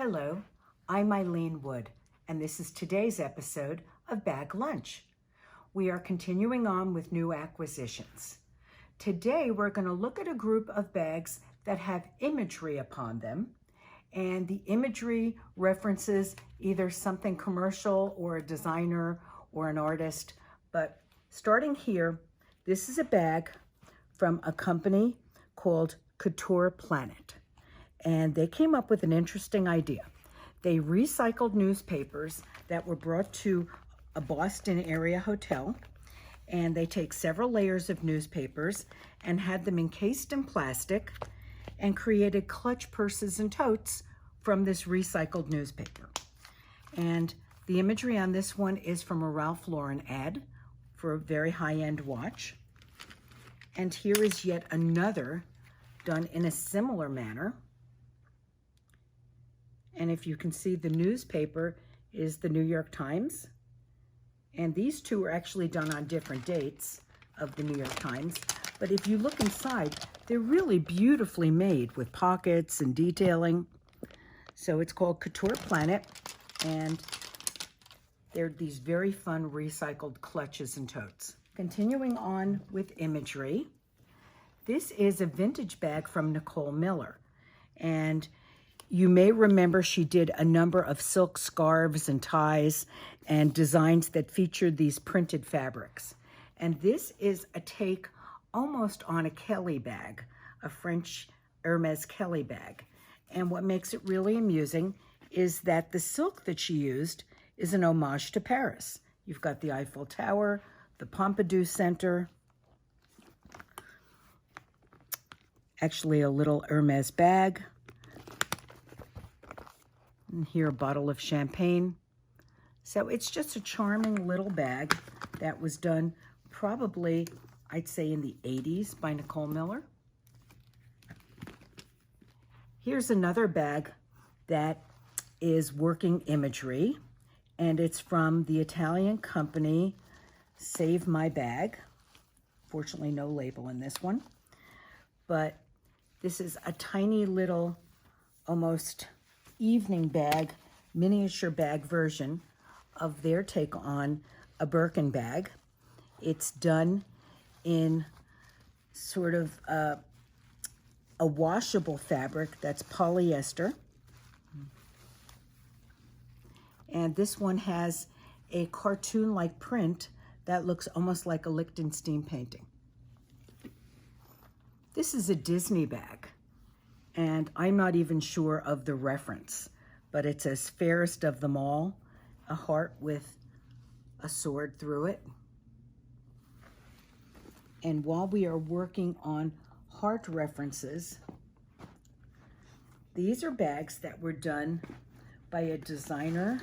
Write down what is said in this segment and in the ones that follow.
Hello, I'm Ilene Wood, and this is today's episode of Bag Lunch. We are continuing on with new acquisitions. Today, we're going to look at a group of bags that have imagery upon them, and the imagery references either something commercial or a designer or an artist. But starting here, this is a bag from a company called Couture Planet. And they came up with an interesting idea. They recycled newspapers that were brought to a Boston area hotel, and they take several layers of newspapers and had them encased in plastic and created clutch purses and totes from this recycled newspaper. And the imagery on this one is from a Ralph Lauren ad for a very high-end watch. And here is yet another done in a similar manner. And if you can see, the newspaper is the New York Times. And these two are actually done on different dates of the New York Times. But if you look inside, they're really beautifully made with pockets and detailing. So it's called Couture Planet. And they're these very fun recycled clutches and totes. Continuing on with imagery, this is a vintage bag from Nicole Miller. And you may remember she did a number of silk scarves and ties and designs that featured these printed fabrics. And this is a take almost on a Kelly bag, a French Hermes Kelly bag. And what makes it really amusing is that the silk that she used is an homage to Paris. You've got the Eiffel Tower, the Pompidou Center, actually a little Hermes bag. And here, a bottle of champagne. So it's just a charming little bag that was done probably, I'd say, in the 80s by Nicole Miller. Here's another bag that is working imagery, and it's from the Italian company Save My Bag. Fortunately, no label in this one. But this is a tiny little, almost evening bag, miniature bag version of their take on a Birkin bag. It's done in sort of a washable fabric that's polyester. And this one has a cartoon-like print that looks almost like a Lichtenstein painting. This is a Disney bag, and I'm not even sure of the reference, but it says Fairest of Them All, a heart with a sword through it. And while we are working on heart references, these are bags that were done by a designer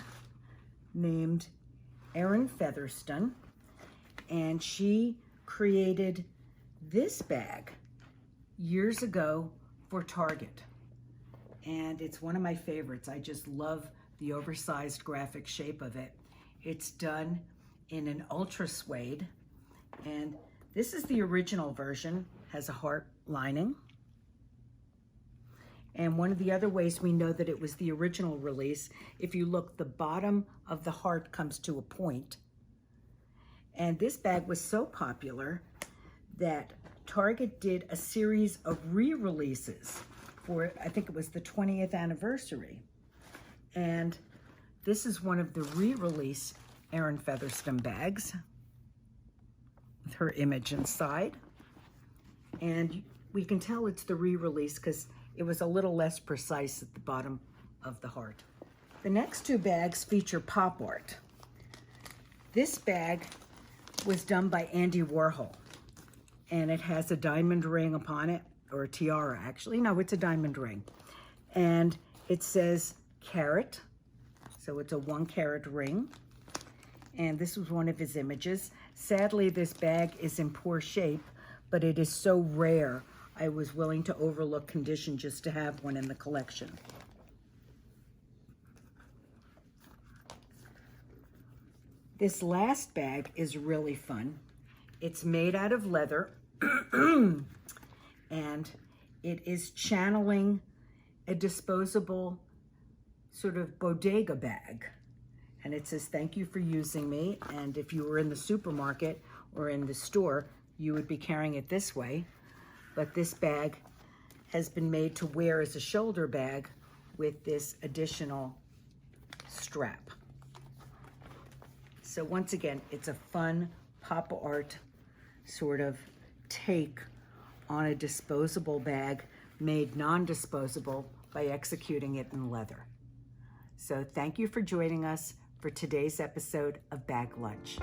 named Erin Fetherston, and she created this bag years ago for Target. And it's one of my favorites. I just love the oversized graphic shape of it. It's done in an ultra suede, and this is the original version, has a heart lining. And one of the other ways we know that it was the original release, if you look, the bottom of the heart comes to a point. And this bag was so popular that Target did a series of re-releases for, I think it was the 20th anniversary. And this is one of the re-release Erin Fetherston bags with her image inside. And we can tell it's the re-release because it was a little less precise at the bottom of the heart. The next two bags feature pop art. This bag was done by Andy Warhol, and it has a diamond ring upon it, or a tiara actually. No, it's a diamond ring. And it says carat, so it's a 1 carat ring. And this was one of his images. Sadly, this bag is in poor shape, but it is so rare, I was willing to overlook condition just to have one in the collection. This last bag is really fun. It's made out of leather, and it is channeling a disposable sort of bodega bag. And it says, thank you for using me. And if you were in the supermarket or in the store, you would be carrying it this way. But this bag has been made to wear as a shoulder bag with this additional strap. So once again, it's a fun pop art sort of take on a disposable bag made non-disposable by executing it in leather. So thank you for joining us for today's episode of Bag Lunch.